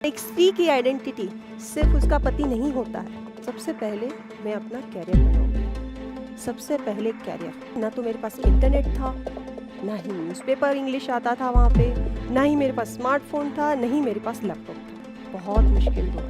एक स्त्री की आइडेंटिटी सिर्फ उसका पति नहीं होता है। सबसे पहले मैं अपना कैरियर बनाऊंगी। सबसे पहले कैरियर। ना तो मेरे पास इंटरनेट था, ना ही न्यूज़पेपर इंग्लिश आता था वहाँ पे, ना ही मेरे पास स्मार्टफोन था, ना ही मेरे पास लैपटॉप था। बहुत मुश्किल हुआ।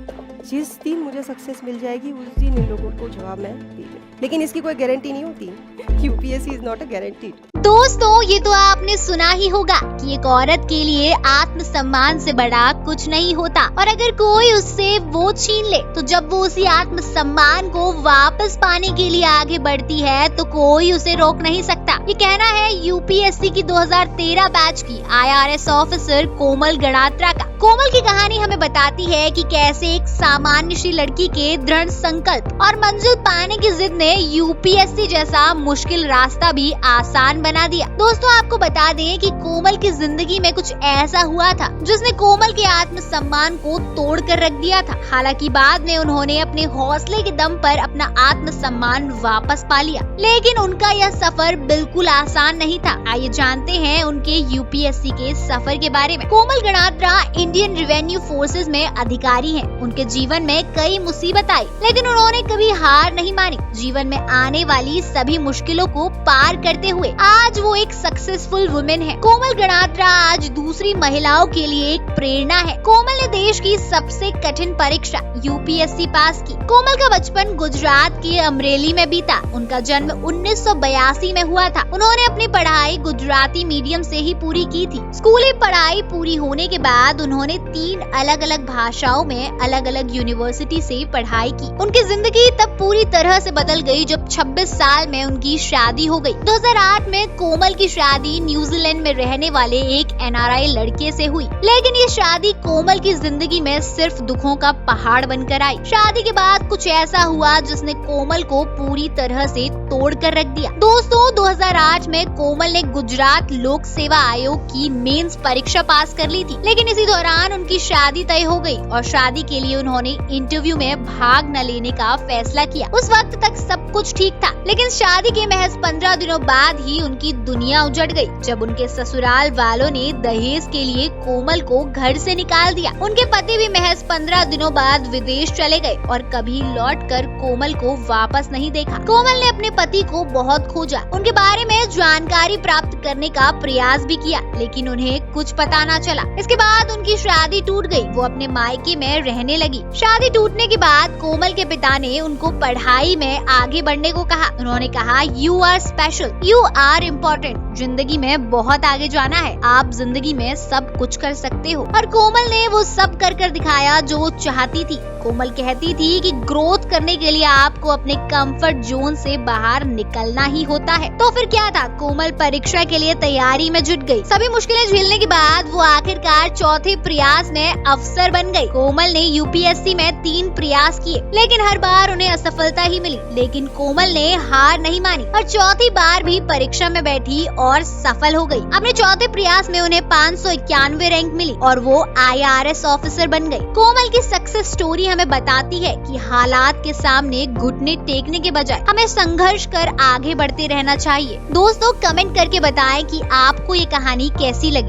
जिस दिन मुझे सक्सेस मिल जाएगी उस दिन इन लोगों को जवाब मैं दे दूँ, लेकिन इसकी कोई गारंटी नहीं होती। UPSC is not a guaranteed. दोस्तों, ये तो आपने सुना ही होगा कि एक औरत के लिए आत्मसम्मान से बड़ा कुछ नहीं होता, और अगर कोई उससे वो छीन ले तो जब वो उसी आत्मसम्मान को वापस पाने के लिए आगे बढ़ती है तो कोई उसे रोक नहीं सकता। ये कहना है यूपीएससी की 2013 बैच की IRS ऑफिसर कोमल गणात्रा का। कोमल की कहानी हमें बताती है कि कैसे एक सामान्य सी लड़की के दृढ़ संकल्प और मंजिल पाने की जिद ने यूपीएससी जैसा मुश्किल रास्ता भी आसान बना दिया। दोस्तों, आपको बता दें कि कोमल की जिंदगी में कुछ ऐसा हुआ था जिसने कोमल के आत्मसम्मान को तोड़ कर रख दिया था। हालांकि बाद में उन्होंने अपने हौसले के दम पर अपना आत्मसम्मान वापस पा लिया, लेकिन उनका यह सफर बिल्कुल आसान नहीं था। आइए जानते हैं उनके यूपीएससी के सफर के बारे में। कोमल गणात्रा इंडियन रेवेन्यू फोर्सेस में अधिकारी हैं। उनके जीवन में कई मुसीबत आई, लेकिन उन्होंने कभी हार नहीं मानी। जीवन में आने वाली सभी मुश्किलों को पार करते हुए आज वो एक सक्सेसफुल वुमेन है। कोमल गणात्रा आज दूसरी महिलाओं के लिए एक प्रेरणा है। कोमल ने देश की सबसे कठिन परीक्षा यूपीएससी पास की। कोमल का बचपन गुजरात के अमरेली में बीता। उनका जन्म 1982 में हुआ था। उन्होंने अपनी पढ़ाई गुजराती मीडियम से ही पूरी की थी। स्कूली पढ़ाई पूरी होने के बाद उन्होंने 3 अलग अलग भाषाओं में अलग अलग यूनिवर्सिटी से पढ़ाई की। उनकी जिंदगी तब पूरी तरह से बदल गई जब 26 साल में उनकी शादी हो गई। 2008 में कोमल की शादी न्यूजीलैंड में रहने वाले एक NRI लड़के से हुई, लेकिन ये शादी कोमल की जिंदगी में सिर्फ दुखों का पहाड़ बनकर आई। शादी के बाद कुछ ऐसा हुआ जिसने कोमल को पूरी तरह से तोड़ कर रख दिया। दोस्तों, 2008 में कोमल ने गुजरात लोक सेवा आयोग की मेंस परीक्षा पास कर ली थी, लेकिन इसी दौरान उनकी शादी तय हो गई और शादी के लिए उन्होंने इंटरव्यू में भाग न लेने का फैसला किया। उस वक्त तक सब कुछ ठीक था, लेकिन शादी के महज 15 दिनों बाद ही उनकी दुनिया उजड़ गई जब उनके ससुराल वालों ने दहेज के लिए कोमल को घर से निकाल दिया। उनके पति भी महज 15 दिनों बाद विदेश चले गए और कभी लौटकर कोमल को वापस नहीं देखा। कोमल ने अपने पति को बहुत खोजा, उनके बारे में जानकारी प्राप्त करने का प्रयास भी किया, लेकिन उन्हें कुछ पता न चला। इसके बाद उनकी शादी टूट गई। वो अपने मायके में रहने लगी। शादी टूटने के बाद कोमल के पिता ने उनको पढ़ाई में आगे बढ़ने को कहा। उन्होंने कहा, you are special, you are important. जिंदगी में बहुत आगे जाना है, आप जिंदगी में सब कुछ कर सकते हो। और कोमल ने वो सब कर दिखाया जो वो चाहती थी। कोमल कहती थी कि ग्रोथ करने के लिए आपको अपने कंफर्ट जोन से बाहर निकलना ही होता है। तो फिर क्या था, कोमल परीक्षा के लिए तैयारी में जुट गई। सभी मुश्किलें झेलने के बाद वो आखिरकार चौथे प्रयास में अफसर बन गई। कोमल ने यूपीएससी में 3 प्रयास किए, लेकिन हर बार उन्हें असफलता ही मिली। लेकिन कोमल ने हार नहीं मानी और चौथी बार भी परीक्षा में बैठी और सफल हो गई। अपने चौथे प्रयास में उन्हें 591 रैंक मिली और वो IRS ऑफिसर बन गई। कोमल की सक्सेस स्टोरी हमें बताती है कि हालात के सामने घुटने टेकने के बजाय हमें संघर्ष कर आगे बढ़ते रहना चाहिए। दोस्तों, कमेंट करके बताएं कि आपको ये कहानी कैसी लगी।